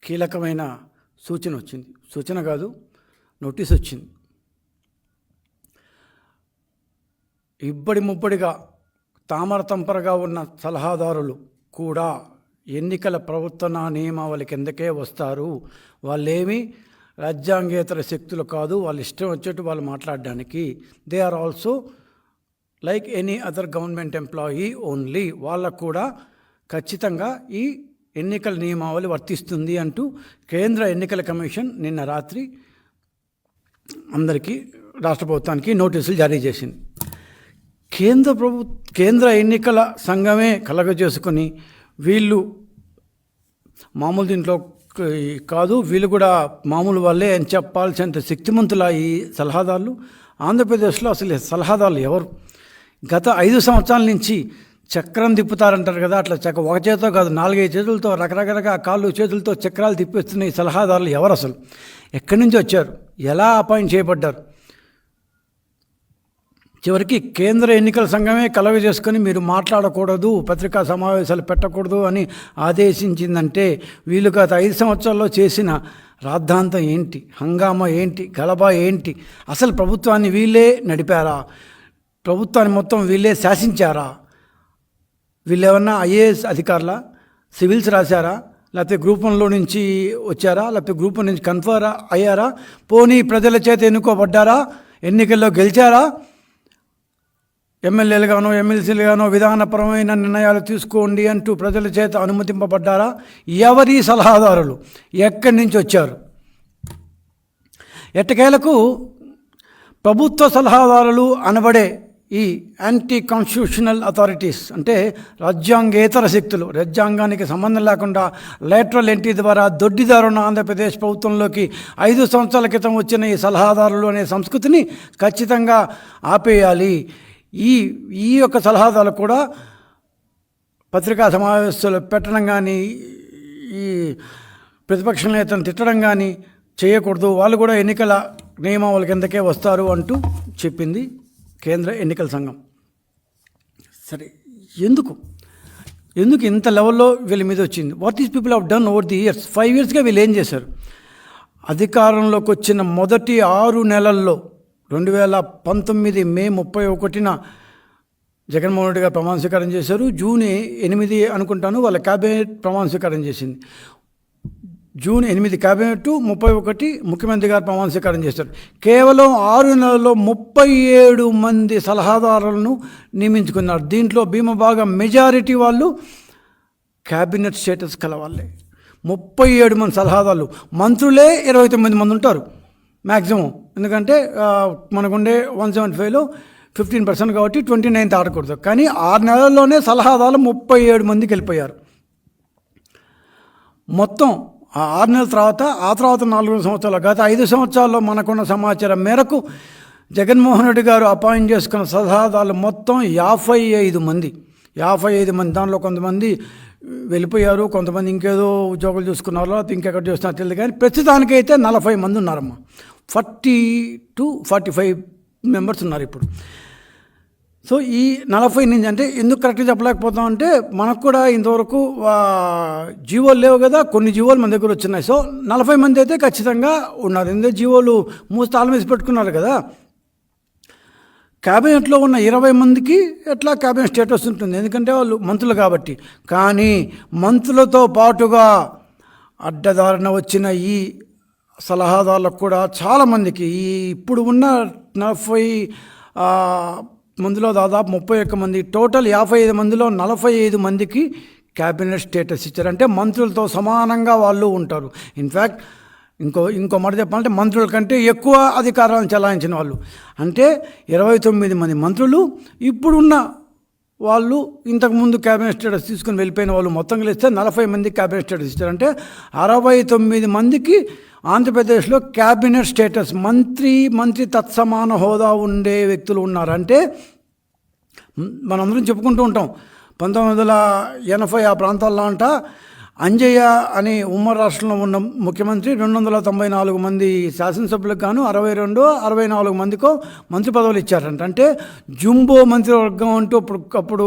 కీలకమైన సూచన వచ్చింది. సూచన కాదు, నోటీస్ వచ్చింది. ఇబ్బడి ముబ్బడిగా తామర తంపరగా ఉన్న సలహాదారులు కూడా ఎన్నికల ప్రవర్తన నియమావళి కిందకే వస్తారు. వాళ్ళేమీ రాజ్యాంగేతర శక్తులు కాదు. వాళ్ళు ఇష్టం వచ్చేట్టు వాళ్ళు మాట్లాడడానికి. They are also like any other government employee only. వాళ్ళకు కూడా ఖచ్చితంగా ఈ ఎన్నికల నియమావళి వర్తిస్తుంది అంటూ కేంద్ర ఎన్నికల కమిషన్ నిన్న రాత్రి అందరికీ, రాష్ట్ర ప్రభుత్వానికి నోటీసులు జారీ చేసింది. కేంద్ర ఎన్నికల సంఘమే కలగజేసుకొని వీళ్ళు మామూలు దీంట్లో కాదు, వీళ్ళు కూడా మామూలు వాళ్ళే అని చెప్పాల్సినంత శక్తిమంతుల ఈ సలహాదారులు. ఆంధ్రప్రదేశ్లో అసలు సలహాదారులు ఎవరు? గత 5 సంవత్సరాల నుంచి చక్రం తిప్పుతారంటారు కదా, అట్లా ఒక చేతితో కాదు 4-5 చేతులతో రకరకాలుగా కాళ్ళు చేతులతో చక్రాలు తిప్పిస్తున్న ఈ సలహాదారులు ఎవరు? అసలు ఎక్కడి నుంచి వచ్చారు? ఎలా అపాయింట్ చేయబడ్డారు? చివరికి కేంద్ర ఎన్నికల సంఘమే కలగజేసుకొని మీరు మాట్లాడకూడదు, పత్రికా సమావేశాలు పెట్టకూడదు అని ఆదేశించిందంటే వీళ్ళు గత 5 సంవత్సరాల్లో చేసిన రాద్ధాంతం ఏంటి, హంగామా ఏంటి, గలబా ఏంటి? అసలు ప్రభుత్వాన్ని వీళ్ళే నడిపారా? ప్రభుత్వాన్ని మొత్తం వీళ్ళే శాసించారా? వీళ్ళు ఏమన్నా ఐఏఎస్ అధికారులా? సివిల్స్ రాశారా? లేకపోతే గ్రూప్ 1లో నుంచి వచ్చారా? లేకపోతే గ్రూప్ 1 నుంచి కన్ఫర్ అయ్యారా? పోనీ ప్రజల చేత ఎన్నుకోబడ్డారా? ఎన్నికల్లో గెలిచారా? ఎమ్మెల్యేలుగానో ఎమ్మెల్సీలుగానో విధానపరమైన నిర్ణయాలు తీసుకోండి అంటూ ప్రజల చేత అనుమతింపబడ్డారా? ఎవరి సలహాదారులు? ఎక్కడి నుంచి వచ్చారు? ఎట్టకేలకు ప్రభుత్వ సలహాదారులు అనబడే ఈ యాంటీ కాన్స్టిట్యూషనల్ అథారిటీస్ అంటే రాజ్యాంగేతర శక్తులు, రాజ్యాంగానికి సంబంధం లేకుండా లేటరల్ ఎంట్రీ ద్వారా దొడ్డిదారున్న ఆంధ్రప్రదేశ్ ప్రభుత్వంలోకి 5 సంవత్సరాల క్రితం వచ్చిన ఈ సలహాదారులు అనే సంస్కృతిని ఖచ్చితంగా ఆపేయాలి. ఈ యొక్క సలహాదారులు కూడా పత్రికా సమావేశాలు పెట్టడం కానీ, ఈ ప్రతిపక్ష నేతను తిట్టడం కానీ చేయకూడదు. వాళ్ళు కూడా ఎన్నికల నియమావళి కిందకే వస్తారు అంటూ చెప్పింది కేంద్ర ఎన్నికల సంఘం. సరే, ఎందుకు ఇంత లెవెల్లో వీళ్ళ మీద వచ్చింది? What is people have done over the years? 5 yearsగా వీళ్ళు ఏం చేశారు? అధికారంలోకి వచ్చిన మొదటి 6 నెలల్లో 2019 మే 31న జగన్మోహన్ రెడ్డి గారు ప్రమాణ స్వీకారం చేశారు. జూన్ 8 అనుకుంటాను వాళ్ళ క్యాబినెట్ ప్రమాణ స్వీకారం చేసింది. జూన్ 8 క్యాబినెట్, 31 ముఖ్యమంత్రి గారు ప్రమాణ స్వీకారం చేశారు. కేవలం 6 నెలల్లో 37 మంది సలహాదారులను నియమించుకున్నారు. దీంట్లో భీమభాగం మెజారిటీ వాళ్ళు క్యాబినెట్ స్టేటస్ కలవాళ్ళే. 37 మంది సలహాదారులు. మంత్రులే 29 మంది ఉంటారు మ్యాక్సిమం. ఎందుకంటే మనకుండే 175లో 15% కాబట్టి 29th ఆడకూడదు. కానీ 6 నెలల్లోనే సలహాదారులు 37 మందికి వెళ్ళిపోయారు. మొత్తం 6 నెలల తర్వాత 4 సంవత్సరాలు, గత 5 సంవత్సరాల్లో మనకున్న సమాచారం మేరకు జగన్మోహన్ రెడ్డి గారు అపాయింట్ చేసుకున్న సలహాదారులు మొత్తం 55 మంది. దాంట్లో కొంతమంది వెళ్ళిపోయారు, కొంతమంది ఇంకేదో ఉద్యోగాలు చూసుకున్నారు, లేకపోతే ఇంకెక్కడ చూస్తున్నారు తెలియదు. కానీ ప్రస్తుతానికైతే 40 మంది ఉన్నారమ్మా. 40 to 45 మెంబర్స్ ఉన్నారు ఇప్పుడు. సో ఈ 40 నుంచి అంటే ఎందుకు కరెక్ట్గా చెప్పలేకపోతాం అంటే మనకు కూడా ఇంతవరకు జీవోలు లేవు కదా, కొన్ని జీవోలు మన దగ్గర వచ్చినాయి. సో 40 మంది అయితే ఖచ్చితంగా ఉన్నారు. ఎందుకంటే జీవోలు తాళం వేసి పెట్టుకున్నారు కదా. క్యాబినెట్లో ఉన్న 20 మందికి ఎట్లా క్యాబినెట్ స్టేటస్ ఉంటుంది, ఎందుకంటే వాళ్ళు మంత్రులు కాబట్టి. కానీ మంత్రులతో పాటుగా అడ్డదారిన వచ్చిన ఈ సలహాదారులకు కూడా చాలామందికి ఇప్పుడు ఉన్న 40 మందిలో దాదాపు 31 మంది, టోటల్ 55 మందిలో 45 మందికి క్యాబినెట్ స్టేటస్ ఇచ్చారు. అంటే మంత్రులతో సమానంగా వాళ్ళు ఉంటారు. ఇన్ఫ్యాక్ట్ ఇంకో మాట చెప్పాలంటే మంత్రుల కంటే ఎక్కువ అధికారాలను చెలాయించిన వాళ్ళు. అంటే 29 మంది మంత్రులు ఇప్పుడున్న వాళ్ళు ఇంతకుముందు క్యాబినెట్ స్టేటస్ తీసుకుని వెళ్ళిపోయిన వాళ్ళు మొత్తం కలిస్తే 40 మంది క్యాబినెట్ స్టేటస్ ఇచ్చారు. అంటే 69 మందికి ఆంధ్రప్రదేశ్లో క్యాబినెట్ స్టేటస్, మంత్రి తత్సమాన హోదా ఉండే వ్యక్తులు ఉన్నారంటే మనందరం చెప్పుకుంటూ ఉంటాం. 1980 ఆ ప్రాంతాల్లో అంట అంజయ్య అని ఉమ్మడి రాష్ట్రంలో ఉన్న ముఖ్యమంత్రి 294 మంది శాసనసభ్యులకు గాను 64 మందికో మంత్రి పదవులు ఇచ్చారంట. అంటే జుంబో మంత్రివర్గం అంటూ అప్పుడు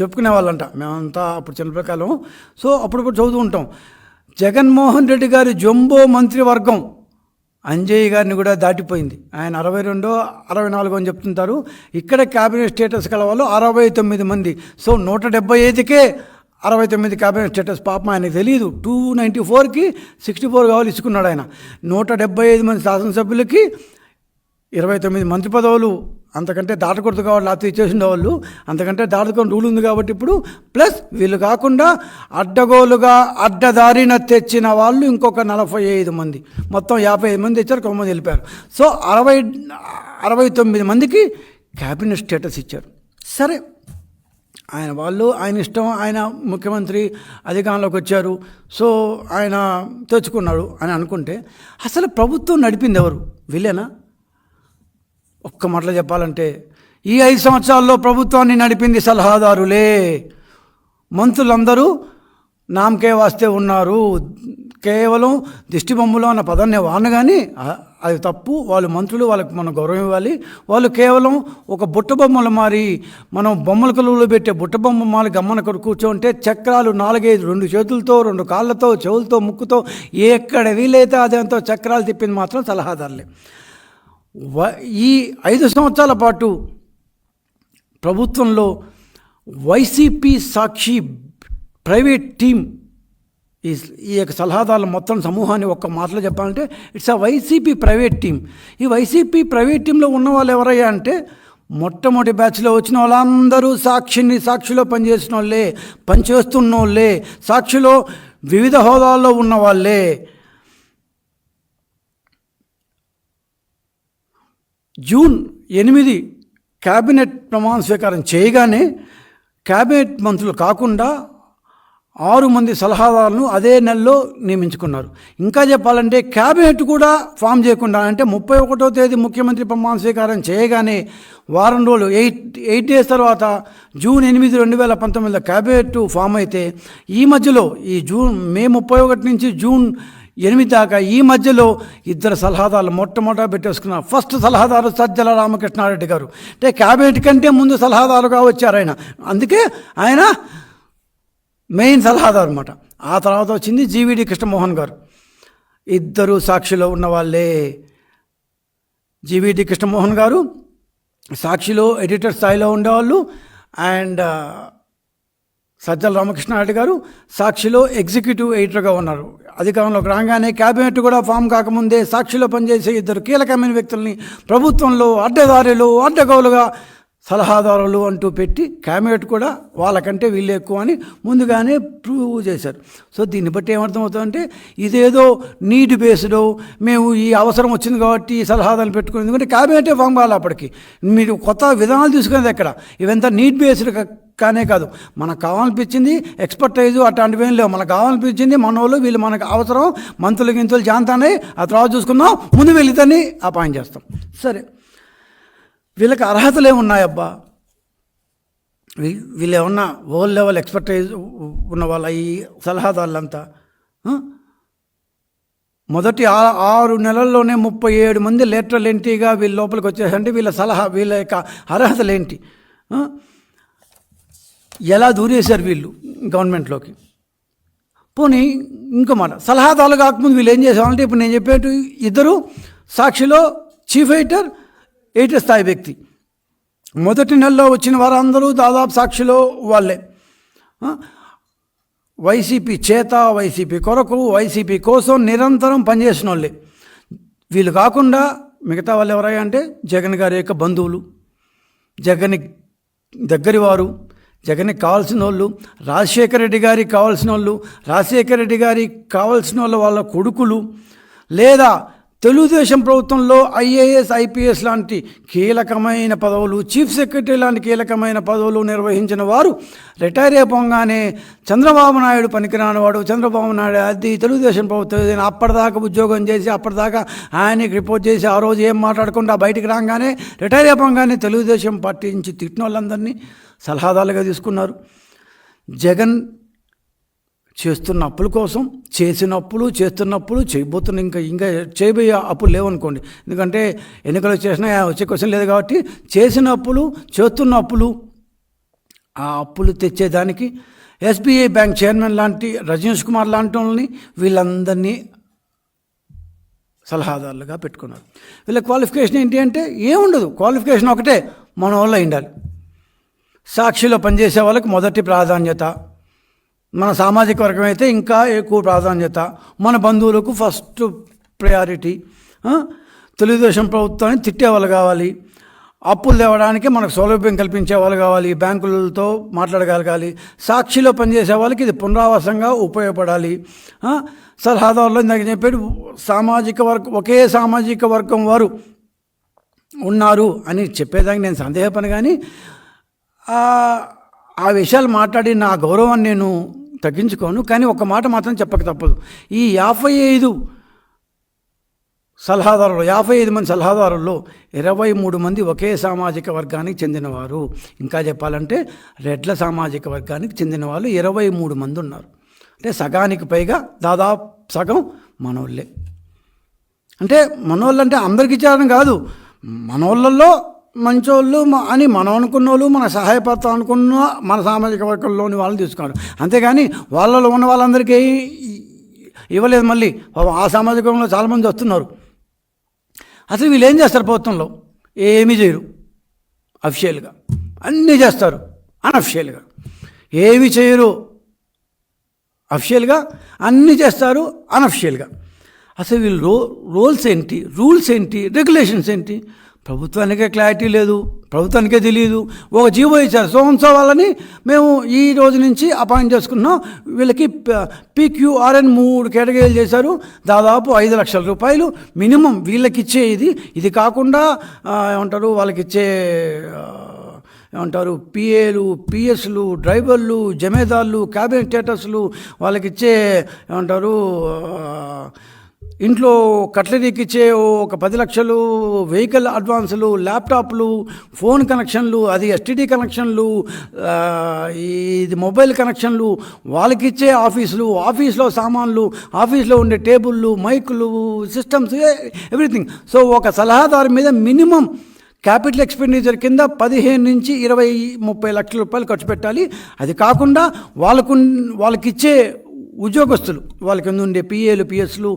చెప్పుకునే వాళ్ళంట. మేమంతా అప్పుడు చిన్నపిల్లకాలం. సో అప్పుడు చదువుతూ ఉంటాం. జగన్మోహన్ రెడ్డి గారి జంబో మంత్రివర్గం అంజయ్య గారిని కూడా దాటిపోయింది. ఆయన 62 64 అని చెప్తుంటారు. ఇక్కడ క్యాబినెట్ స్టేటస్ గల వాళ్ళు 69 మంది. సో 175కే 69 క్యాబినెట్ స్టేటస్. పాపం ఆయనకు తెలియదు. 294కి 64 కావాలి ఇచ్చుకున్నాడు ఆయన. 175 మంది శాసనసభ్యులకి 29 మంత్రి పదవులు. అంతకంటే దాటకూడదు కాబట్టి లేకపోతే ఇచ్చేసిన వాళ్ళు, అంతకంటే దాటుకొని రూల్ ఉంది కాబట్టి ఇప్పుడు. ప్లస్ వీళ్ళు కాకుండా అడ్డగోలుగా అడ్డదారిన తెచ్చిన వాళ్ళు ఇంకొక 45 మంది, మొత్తం 55 మంది తెచ్చారు, 9 మంది వెళ్ళిపోయారు. సో 69 మందికి క్యాబినెట్ స్టేటస్ ఇచ్చారు. సరే, ఆయన వాళ్ళు, ఆయన ఇష్టం, ఆయన ముఖ్యమంత్రి అధికారంలోకి వచ్చారు, సో ఆయన తెచ్చుకున్నాడు అని అనుకుంటే అసలు ప్రభుత్వం నడిపింది ఎవరు? వీళ్ళేనా? ఒక్క మాటలో చెప్పాలంటే ఈ 5 సంవత్సరాల్లో ప్రభుత్వాన్ని నడిపింది సలహాదారులే. మంత్రులందరూ నామకే వాస్తే ఉన్నారు. కేవలం దిష్టి బొమ్మలు అన్న పదాన్ని వాడిన కానీ అది తప్పు. వాళ్ళు మంత్రులు, వాళ్ళకి మనం గౌరవం ఇవ్వాలి. వాళ్ళు కేవలం ఒక బుట్ట బొమ్మలు మారి, మనం బొమ్మల కొలువులో పెట్టే బుట్ట బొమ్మ మారి గమ్మన కూర్చోంటే చక్రాలు 4, 5, 2 చేతులతో, 2 కాళ్ళతో, చెవులతో, ముక్కుతో ఎక్కడ వీలైతే అదేంతో చక్రాలు తిప్పింది మాత్రం సలహాదారులే. ఈ 5 సంవత్సరాల పాటు ప్రభుత్వంలో వైసీపీ సాక్షి ప్రైవేట్ టీం ఈ యొక్క సలహాదారుల మొత్తం సమూహాన్ని ఒక్క మాటలో చెప్పాలంటే it's a YCP private team. ఈ వైసీపీ ప్రైవేట్ టీంలో ఉన్న వాళ్ళు ఎవరయ్యా అంటే మొట్టమొదటి బ్యాచ్లో వచ్చిన వాళ్ళందరూ సాక్షిలో పనిచేసిన వాళ్ళే, పనిచేస్తున్న వాళ్ళే, సాక్షిలో వివిధ హోదాల్లో ఉన్న వాళ్ళే. జూన్ 8 క్యాబినెట్ ప్రమాణ స్వీకారం చేయగానే క్యాబినెట్ మంత్రులు కాకుండా 6 మంది సలహాదారులను అదే నెలలో నియమించుకున్నారు. ఇంకా చెప్పాలంటే క్యాబినెట్ కూడా ఫామ్ చేయకుండా, అంటే 31వ తేదీ ముఖ్యమంత్రి ప్రమాణ స్వీకారం చేయగానే వారం రోజులు 8 డేస్ తర్వాత జూన్ 8, 2019 క్యాబినెట్ ఫామ్ అయితే ఈ మధ్యలో మే 31 నుంచి జూన్ 8 దాకా ఈ మధ్యలో 2 సలహాదారులు మొట్టమొదట పెట్టేసుకున్నారు. ఫస్ట్ సలహాదారు సజ్జల రామకృష్ణారెడ్డి గారు. అంటే క్యాబినెట్ కంటే ముందు సలహాదారుగా వచ్చారు ఆయన, అందుకే ఆయన మెయిన్ సలహాదారు అనమాట. ఆ తర్వాత వచ్చింది జీవీడి కృష్ణమోహన్ గారు. 2 సాక్షిలో ఉన్న వాళ్ళే. జీవీడి కృష్ణమోహన్ గారు సాక్షిలో ఎడిటర్ స్థాయిలో ఉండేవాళ్ళు, అండ్ సజ్జల రామకృష్ణారెడ్డి గారు సాక్షిలో ఎగ్జిక్యూటివ్ ఎడిటర్గా ఉన్నారు. అధికారంలోకి రాగానే క్యాబినెట్ కూడా ఫామ్ కాకముందే సాక్షిలో పనిచేసే 2 కీలకమైన వ్యక్తుల్ని ప్రభుత్వంలో అడ్డగోలుగా సలహాదారులు అంటూ పెట్టి క్యాబినెట్ కూడా వాళ్ళకంటే వీళ్ళు ఎక్కువ అని ముందుగానే ప్రూవ్ చేశారు. సో దీన్ని బట్టి ఏమర్థమవుతుందంటే ఇదేదో నీడ్ బేస్డో మేము ఈ అవసరం వచ్చింది కాబట్టి ఈ సలహాదారులు పెట్టుకుని, ఎందుకంటే క్యాబినెటే ఫామ్ కావాలి. అప్పటికి మీరు కొత్త విధానాలు తీసుకునేది ఎక్కడ? ఇవంతా నీడ్ బేస్డ్ కానే కాదు. మనకు కావాలనిపించింది ఎక్స్పర్టైజ్ అట్లాంటివి ఏం లేవు. మనకు కావాలనిపించింది మనోళ్ళు వీళ్ళు, మనకు అవసరం మంత్రులు గింతులు జాంతానే, ఆ తర్వాత చూసుకుందాం, ముందు వీళ్ళిద్దరిని అపాయింట్ చేస్తాం. సరే, వీళ్ళకి అర్హతలు ఏమున్నాయబ్బా? వీళ్ళు ఏమన్నా వరల్డ్ లెవెల్ ఎక్స్పర్టైజ్ ఉన్న వాళ్ళ ఈ సలహాదారులంతా? మొదటి 6 నెలల్లోనే 37 మంది లేటరల్ ఎంట్రీగా వీళ్ళ లోపలికి వచ్చేసంటే వీళ్ళ యొక్క అర్హతలు ఏంటి? ఎలా దూరేశారు వీళ్ళు గవర్నమెంట్లోకి? పోనీ ఇంకో మాట, సలహాదారులు కాకముందు వీళ్ళు ఏం చేసేవాళ్ళంటే ఇప్పుడు నేను చెప్పేట్టు 2 సాక్షిలో చీఫ్ ఎడిటర్ స్థాయి వ్యక్తి. మొదటి నెలలో వచ్చిన వారందరూ దాదాపు సాక్షిలో వాళ్ళే. వైసీపీ చేత, వైసీపీ కొరకు, వైసీపీ కోసం నిరంతరం పనిచేసిన వాళ్ళే. వీళ్ళు కాకుండా మిగతా వాళ్ళు ఎవరయ్యా అంటే జగన్ గారి యొక్క బంధువులు, జగన్ దగ్గరి వారు, జగన్కి కావాల్సిన వాళ్ళు, రాజశేఖర రెడ్డి గారికి కావాల్సిన వాళ్ళు, రాజశేఖర రెడ్డి గారికి కావాల్సిన వాళ్ళ కొడుకులు, లేదా తెలుగుదేశం ప్రభుత్వంలో ఐఏఎస్, ఐపీఎస్ లాంటి కీలకమైన పదవులు, చీఫ్ సెక్రటరీ లాంటి కీలకమైన పదవులు నిర్వహించిన వారు రిటైర్ అయిపోగానే చంద్రబాబు నాయుడు పనికిరానివాడు, చంద్రబాబు నాయుడు అది తెలుగుదేశం ప్రభుత్వం అప్పటిదాకా ఉద్యోగం చేసి అప్పటిదాకా ఆయనకి రిపోర్ట్ చేసి ఆ రోజు ఏం మాట్లాడకుండా బయటికి రాగానే రిటైర్ అయిపోగానే తెలుగుదేశం పార్టీ నుంచి తిట్టిన వాళ్ళందరినీ సలహాదారులుగా తీసుకున్నారు. జగన్ చేస్తున్న అప్పుల కోసం, చేస్తున్నప్పుడు చేయబోతున్న ఇంకా చేయబోయే అప్పులు లేవనుకోండి, ఎందుకంటే ఎన్నికలు చేసినా వచ్చే క్వశ్చన్ లేదు కాబట్టి చేస్తున్న అప్పులు, ఆ అప్పులు తెచ్చేదానికి ఎస్బీఐ బ్యాంక్ చైర్మన్ లాంటి రజనీష్ కుమార్ లాంటి వాళ్ళని వీళ్ళందరినీ సలహాదారులుగా పెట్టుకున్నారు. వీళ్ళ క్వాలిఫికేషన్ ఏంటి అంటే ఏముండదు, క్వాలిఫికేషన్ ఒకటే, మన వాళ్ళు ఉండాలి. సాక్షిలో పనిచేసే వాళ్ళకి మొదటి ప్రాధాన్యత, మన సామాజిక వర్గం అయితే ఇంకా ఎక్కువ ప్రాధాన్యత, మన బంధువులకు ఫస్ట్ ప్రయారిటీ, తెలుగుదేశం ప్రభుత్వాన్ని తిట్టేవాళ్ళు కావాలి, అప్పులు తేవడానికి మనకు సౌలభ్యం కల్పించే వాళ్ళు కావాలి, బ్యాంకులతో మాట్లాడగలగాలి, సాక్షిలో పనిచేసే వాళ్ళకి ఇది పునరావాసంగా ఉపయోగపడాలి. సలహాదారులు ఇందాక చెప్పాడు ఒకే సామాజిక వర్గం వారు ఉన్నారు అని చెప్పేదానికి నేను సందేహపడను, కానీ ఆ విషయాలు మాట్లాడి నా గౌరవాన్ని నేను తగ్గించుకోను. కానీ ఒక మాట మాత్రం చెప్పక తప్పదు, ఈ 55 మంది సలహాదారుల్లో 23 మంది ఒకే సామాజిక వర్గానికి చెందినవారు. ఇంకా చెప్పాలంటే రెడ్ల సామాజిక వర్గానికి చెందిన వాళ్ళు 23 మంది ఉన్నారు. అంటే సగానికి పైగా, దాదాపు సగం మనోళ్ళే. అంటే మనోళ్ళు అంటే అందరికి ఇచ్చారని కాదు, మనోళ్ళల్లో మంచోళ్ళు అని మనం అనుకున్న వాళ్ళు, మన సహాయపడతాం అనుకున్న మన సామాజిక వర్గంలోని వాళ్ళని తీసుకున్నారు. అంతేగాని వాళ్ళలో ఉన్న వాళ్ళందరికీ ఇవ్వలేదు. మళ్ళీ ఆ సామాజిక వర్గంలో చాలామంది వస్తున్నారు. అసలు వీళ్ళు ఏం చేస్తారు? ప్రభుత్వంలో ఏమీ చేయరు, అఫిషియల్గా అన్నీ చేస్తారు, అన్అఫిషియల్గా ఏమీ చేయరు. అఫిషియల్గా అన్నీ చేస్తారు, అన్అఫిషియల్గా. అసలు వీళ్ళు రూల్స్ ఏంటి, రెగ్యులేషన్స్ ఏంటి? ప్రభుత్వానికే క్లారిటీ లేదు, ప్రభుత్వానికే తెలియదు. ఒక జీవో ఇచ్చారు, సోన్సో వాళ్ళని మేము ఈ రోజు నుంచి అపాయింట్ చేసుకున్నాం, వీళ్ళకి PQRN 3 కేటగిరీలు చేశారు, దాదాపు 5 లక్షల రూపాయలు మినిమం వీళ్ళకి ఇచ్చే. ఇది కాకుండా ఏమంటారు వాళ్ళకిచ్చే PAలు, PSలు, డ్రైవర్లు, జమేదారులు, క్యాబినెట్ స్టేటస్లు, వాళ్ళకిచ్చే ఇంట్లో కట్లరీకి ఇచ్చే ఒక 10 లక్షలు, వెహికల్ అడ్వాన్సులు, ల్యాప్టాప్లు, ఫోన్ కనెక్షన్లు, అది STD కనెక్షన్లు, ఇది మొబైల్ కనెక్షన్లు, వాళ్ళకిచ్చే ఆఫీస్లో సామాన్లు, ఆఫీస్లో ఉండే టేబుళ్ళు, మైకులు, సిస్టమ్స్, ఎవ్రీథింగ్. సో ఒక సలహాదారు మీద మినిమం క్యాపిటల్ ఎక్స్పెండిచర్ కింద 15 నుంచి 20-30 లక్షల రూపాయలు ఖర్చు పెట్టాలి. అది కాకుండా వాళ్ళకిచ్చే ఉద్యోగస్తులు, వాళ్ళ కింద ఉండే PAలు, PSలు,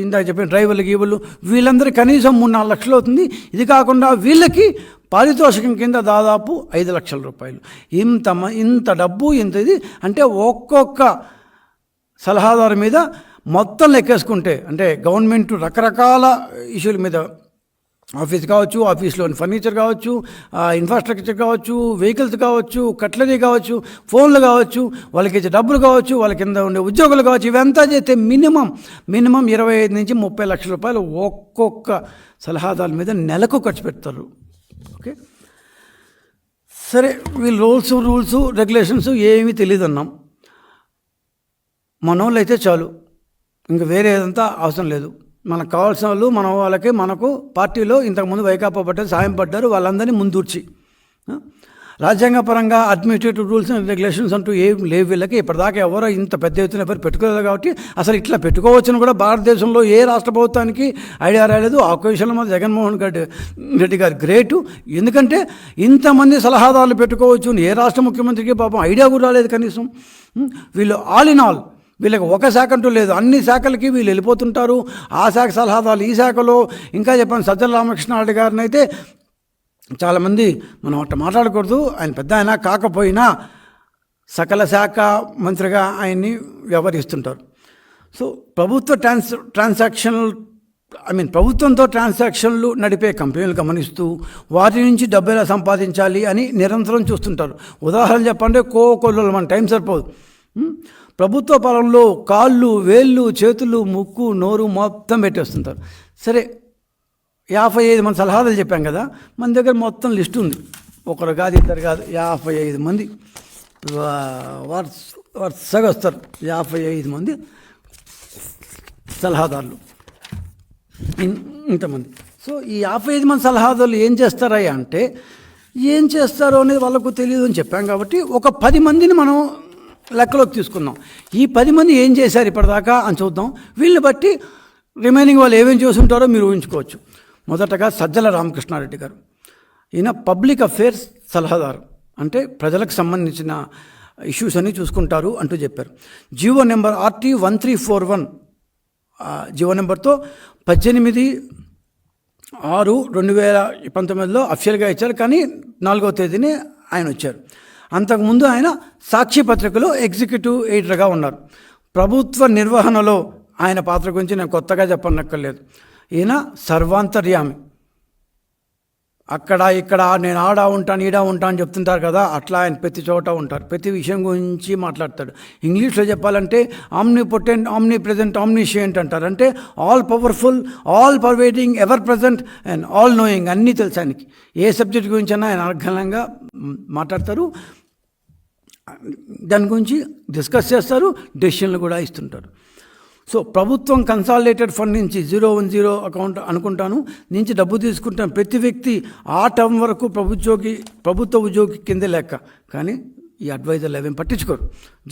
ఇందాక చెప్పిన డ్రైవర్లు, గీవర్లు, వీళ్ళందరికీ కనీసం 3-4 లక్షలు అవుతుంది. ఇది కాకుండా వీళ్ళకి పారితోషికం కింద దాదాపు 5 లక్షల రూపాయలు. ఇంత డబ్బు, ఇది అంటే ఒక్కొక్క సలహాదారు మీద మొత్తం లెక్కేసుకుంటే, అంటే గవర్నమెంట్ రకరకాల ఇష్యూల మీద, ఆఫీస్ కావచ్చు, ఆఫీస్లోని ఫర్నిచర్ కావచ్చు, ఇన్ఫ్రాస్ట్రక్చర్ కావచ్చు, వెహికల్స్ కావచ్చు, కట్లరీ కావచ్చు, ఫోన్లు కావచ్చు, వాళ్ళకి ఇచ్చే డబ్బులు కావచ్చు, వాళ్ళ కింద ఉండే ఉద్యోగులు కావచ్చు, ఇవంతా చేస్తే మినిమం 25 నుంచి 30 లక్షల రూపాయలు ఒక్కొక్క సలహాదారుల మీద నెలకు ఖర్చు పెడతారు. ఓకే, సరే, వీళ్ళు రూల్స్ రెగ్యులేషన్స్ ఏమీ తెలియదు అన్నాం. మనోళ్ళు అయితే చాలు, ఇంకా వేరే ఏదంతా అవసరం లేదు. మనకు కావాల్సిన వాళ్ళు మనకు పార్టీలో ఇంతకుముందు వైకాపా పడ్డారు, సాయం పడ్డారు, వాళ్ళందరినీ ముందూర్చి రాజ్యాంగపరంగా అడ్మినిస్ట్రేటివ్ రూల్స్ అండ్ రెగ్యులేషన్స్ అంటూ ఏం లేవు వీళ్ళకి. ఇప్పటిదాకా ఎవరో ఇంత పెద్ద ఎత్తున ఎవరు పెట్టుకోలేదు. కాబట్టి అసలు ఇట్లా పెట్టుకోవచ్చని కూడా భారతదేశంలో ఏ రాష్ట్ర ప్రభుత్వానికి ఐడియా రాలేదు. ఆ విషయంలో మన జగన్మోహన్ రెడ్డి గారు గ్రేటు. ఎందుకంటే ఇంతమంది సలహాదారులు పెట్టుకోవచ్చు ఏ రాష్ట్ర ముఖ్యమంత్రికి పాపం ఐడియా కూడా రాలేదు కనీసం. వీళ్ళు ఆల్ ఇన్ ఆల్, వీళ్ళకి ఒక శాఖ అంటూ లేదు, అన్ని శాఖలకి వీళ్ళు వెళ్ళిపోతుంటారు. ఆ శాఖ సలహాదారులు ఈ శాఖలో. ఇంకా చెప్పాను, సజ్జల రామకృష్ణారెడ్డి గారిని అయితే చాలామంది మనం అట్లా మాట్లాడకూడదు, ఆయన పెద్ద ఆయన కాకపోయినా సకల శాఖ మంత్రిగా ఆయన్ని వ్యవహరిస్తుంటారు. సో ప్రభుత్వంతో ట్రాన్సాక్షన్లు నడిపే కంపెనీలు గమనిస్తూ వాటి నుంచి డబ్బు ఎలా సంపాదించాలి అని నిరంతరం చూస్తుంటారు. ఉదాహరణ చెప్పండి, కోకొల్లు మన టైం సరిపోదు. ప్రభుత్వ పాలనలో కాళ్ళు, వేళ్ళు, చేతులు, ముక్కు, నోరు మొత్తం పెట్టేస్తుంటారు. సరే, 55 మంది సలహాదారులు చెప్పాం కదా, మన దగ్గర మొత్తం లిస్ట్ ఉంది. ఒకరు కాదు, ఇద్దరు కాదు, 55 మంది వరుసగా వస్తారు. 55 మంది సలహాదారులు, ఇంతమంది. సో ఈ 55 మంది సలహాదారులు ఏం చేస్తారా అంటే, ఏం చేస్తారో అనేది వాళ్ళకు తెలియదు అని చెప్పాం. కాబట్టి ఒక 10 మందిని మనం లెక్కలోకి తీసుకుందాం. ఈ 10 మంది ఏం చేశారు ఇప్పటిదాకా అని చూద్దాం. వీళ్ళని బట్టి రిమైనింగ్ వాళ్ళు ఏమేం చేస్తుంటారో మీరు ఊహించుకోవచ్చు. మొదటగా సజ్జల రామకృష్ణారెడ్డి గారు, ఈయన పబ్లిక్ అఫేర్స్ సలహాదారు, అంటే ప్రజలకు సంబంధించిన ఇష్యూస్ అన్నీ చూసుకుంటారు అంటూ చెప్పారు. జీవో నెంబర్ RT 1341 జీవో నెంబర్తో 18/6/2019లో అఫిషియల్గా ఇచ్చారు. కానీ 4వ తేదీని ఆయన వచ్చారు. అంతకుముందు ఆయన సాక్షి పత్రికలో ఎగ్జిక్యూటివ్ ఎడిటర్గా ఉన్నారు. ప్రభుత్వ నిర్వహణలో ఆయన పాత్ర గురించి నేను కొత్తగా చెప్పనక్కర్లేదు. ఈయన సర్వాంతర్యామి. అక్కడ ఇక్కడ నేను ఆడ ఉంటాను ఈడ ఉంటాను అని చెప్తుంటారు కదా, అట్లా ఆయన ప్రతి చోట ఉంటారు. ప్రతి విషయం గురించి మాట్లాడతాడు. ఇంగ్లీష్లో చెప్పాలంటే ఆమ్నిపోటెంట్, ఆమ్ని ప్రెజెంట్, ఆమ్నిషియంట్ అంటారు. అంటే all powerful, all pervading, ever present and all knowing. అన్నీ తెలుసు ఆయనకి. ఏ సబ్జెక్ట్ గురించి అయినా ఆయన అనర్ఘలంగా మాట్లాడతారు. దాని గురించి డిస్కస్ చేస్తారు, డెసిషన్లు కూడా ఇస్తుంటారు. సో ప్రభుత్వం కన్సాలిడేటెడ్ ఫండ్ నుంచి 010 అకౌంట్ అనుకుంటాను నుంచి డబ్బు తీసుకుంటాను ప్రతి వ్యక్తి ఆ టర్మ్ వరకు ప్రభుత్వ ఉద్యోగి కిందే లెక్క. కానీ ఈ అడ్వైజర్లు అవేం పట్టించుకోరు.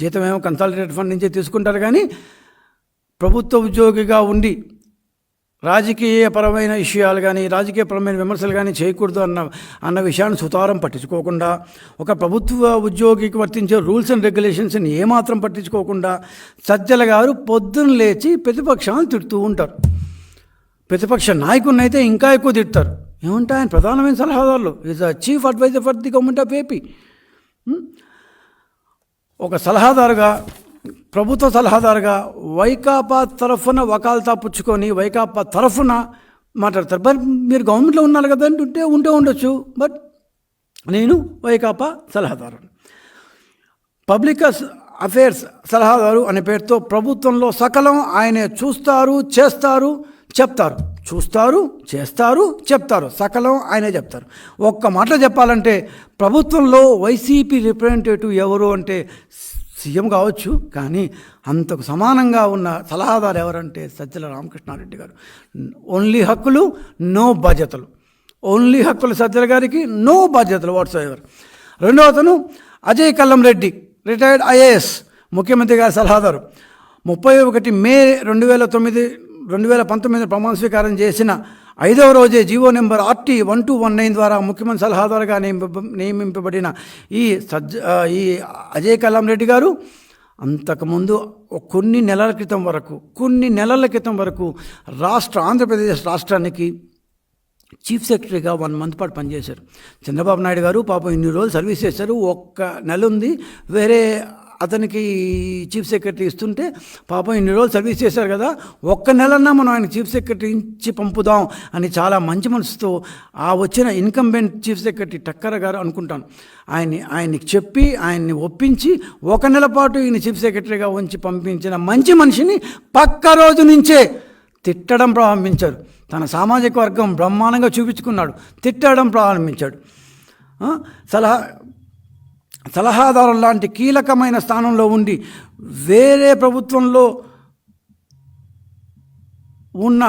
జీతం ఏమో కన్సాలిడేటెడ్ ఫండ్ నుంచే తీసుకుంటారు. కానీ ప్రభుత్వ ఉద్యోగిగా ఉండి రాజకీయపరమైన విషయాలు కానీ రాజకీయపరమైన విమర్శలు కానీ చేయకూడదు అన్న విషయాన్ని సుతారం పట్టించుకోకుండా, ఒక ప్రభుత్వ ఉద్యోగికి వర్తించే రూల్స్ అండ్ రెగ్యులేషన్స్ని ఏమాత్రం పట్టించుకోకుండా సజ్జల గారు పొద్దున్న లేచి ప్రతిపక్షాలను తిడుతూ ఉంటారు. ప్రతిపక్ష నాయకుడిని అయితే ఇంకా ఎక్కువ తిడతారు. ఏమంటే ఆయన ప్రధానమైన సలహాదారులు, is a chief adviser for the government of AP. ఒక సలహాదారుగా, ప్రభుత్వ సలహాదారుగా వైకాపా తరఫున వకాల్తా పుచ్చుకొని వైకాపా తరఫున మాట్లాడతారు. బట్ మీరు గవర్నమెంట్లో ఉన్నారు కదా ఉంటే ఉండొచ్చు, బట్ నేను వైకాపా సలహాదారు. పబ్లిక్ అఫేర్స్ సలహాదారు అనే పేరుతో ప్రభుత్వంలో సకలం ఆయనే చూస్తారు, చేస్తారు, చెప్తారు. చూస్తారు, చేస్తారు, చెప్తారు. సకలం ఆయనే చెప్తారు. ఒక్క మాటలో చెప్పాలంటే ప్రభుత్వంలో వైసీపీ రిప్రజెంటేటివ్ ఎవరు అంటే సీఎం కావచ్చు, కానీ అంతకు సమానంగా ఉన్న సలహాదారు ఎవరంటే సజ్జల రామకృష్ణారెడ్డి గారు. ఓన్లీ హక్కులు, నో బాధ్యతలు. ఓన్లీ హక్కులు సజ్జల గారికి, నో బాధ్యతలు వాట్స్ ఎవర్. రెండవ అతను అజయ్ కల్లం రెడ్డి, రిటైర్డ్ IAS, ముఖ్యమంత్రి గారి సలహాదారు. 31 మే 2019 ప్రమాణ స్వీకారం చేసిన 5వ రోజే జీవో నెంబర్ RT 1219 ద్వారా ముఖ్యమంత్రి సలహాదారుగా నియమింపబడిన ఈ అజయ్ కల్లం రెడ్డి గారు అంతకుముందు కొన్ని నెలల క్రితం వరకు ఆంధ్రప్రదేశ్ రాష్ట్రానికి చీఫ్ సెక్రటరీగా 1 మంత్ పాటు పనిచేశారు. చంద్రబాబు నాయుడు గారు పాపం ఇన్ని రోజులు సర్వీస్ చేశారు. ఒక్క నెల ఉంది వేరే అతనికి చీఫ్ సెక్రటరీ ఇస్తుంటే, పాపం ఇన్ని రోజులు సర్వీస్ చేశారు కదా, ఒక్క నెలన్నా మనం ఆయన చీఫ్ సెక్రటరీ ఇచ్చి పంపుదాం అని చాలా మంచి మనసుతో ఆ వచ్చిన ఇన్కంబెంట్ చీఫ్ సెక్రటరీ టక్కర గారు అనుకుంటాను ఆయనకి చెప్పి ఆయన్ని ఒప్పించి 1 నెల పాటు ఈయన చీఫ్ సెక్రటరీగా ఉంచి పంపించిన మంచి మనిషిని పక్క రోజు నుంచే తిట్టడం ప్రారంభించారు. తన సామాజిక వర్గం బ్రహ్మాండంగా చూపించుకున్నాడు, తిట్టడం ప్రారంభించాడు. సలహాదారు లాంటి కీలకమైన స్థానంలో ఉండి వేరే ప్రభుత్వంలో ఉన్న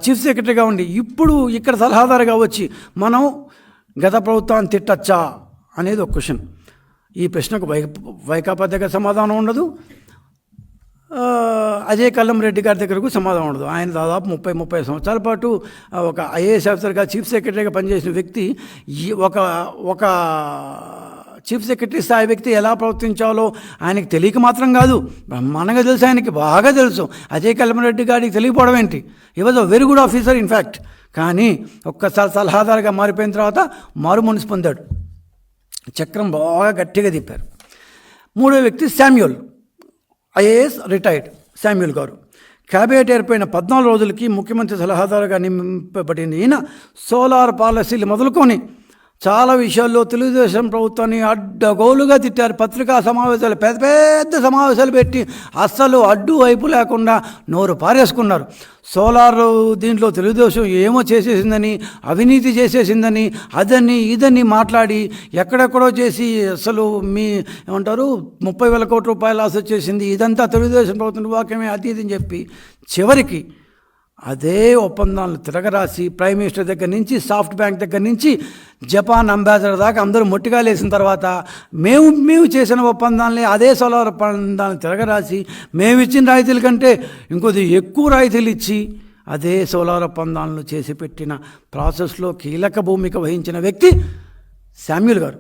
చీఫ్ సెక్రటరీగా ఉండి ఇప్పుడు ఇక్కడ సలహాదారుగా వచ్చి మనం గత ప్రభుత్వాన్ని తిట్టచ్చా అనేది ఒక క్వశ్చన్. ఈ ప్రశ్నకు వైకాపా దగ్గర సమాధానం ఉండదు, అజయ్ కల్లం రెడ్డి గారి దగ్గరకు సమాధానం ఉండదు. ఆయన దాదాపు 30 సంవత్సరాల పాటు ఒక IAS ఆఫీసర్గా చీఫ్ సెక్రటరీగా పనిచేసిన వ్యక్తి ఒక చీఫ్ సెక్రటరీ స్థాయి వ్యక్తి ఎలా ప్రవర్తించాలో ఆయనకి తెలియక మాత్రం కాదు, బ్రహ్మాండంగా తెలుసు. ఆయనకి బాగా తెలుసు. అజయ్ కల్లం రెడ్డి గారికి తెలియకపోవడం ఏంటి? He was a very good officer in fact. కానీ ఒక్కసారి సలహాదారుగా మారిపోయిన తర్వాత మారు మనసు పొందాడు. చక్రం బాగా గట్టిగా తిప్పారు. మూడో వ్యక్తి శామ్యూల్, IAS రిటైర్డ్ శామ్యూల్ గారు. క్యాబినెట్ ఏర్పడిన 14 రోజులకి ముఖ్యమంత్రి సలహాదారుగా నింపబడిన ఈయన సోలార్ పాలసీలు మొదలుకొని చాలా విషయాల్లో తెలుగుదేశం ప్రభుత్వాన్ని అడ్డగోలుగా తిట్టారు. పత్రికా సమావేశాలు, పెద్ద సమావేశాలు పెట్టి అస్సలు అడ్డు వైపు లేకుండా నోరు పారేసుకున్నారు. సోలార్ దీంట్లో తెలుగుదేశం ఏమో చేసేసిందని, అవినీతి చేసేసిందని, అదని ఇదని మాట్లాడి ఎక్కడెక్కడో చేసి అసలు ఏమంటారు 30,000 కోట్ల రూపాయలు లాస్ వచ్చేసింది, ఇదంతా తెలుగుదేశం ప్రభుత్వం వాక్యమే, అది ఇదని చెప్పి చివరికి అదే ఒప్పందాలను తిరగరాసి ప్రైమ్ మినిస్టర్ దగ్గర నుంచి, సాఫ్ట్ బ్యాంక్ దగ్గర నుంచి, జపాన్ అంబాసిడర్ దాకా అందరూ మొట్టికాయలేసిన తర్వాత మేము చేసిన ఒప్పందాలని, అదే సోలార్ ఒప్పందాలను తిరగరాసి మేము ఇచ్చిన రాయితీల కంటే ఇంకొద్ది ఎక్కువ రాయితీలు ఇచ్చి అదే సోలార్ ఒప్పందాలను చేసి పెట్టిన ప్రాసెస్లో కీలక భూమిక వహించిన వ్యక్తి శామ్యూల్ గారు.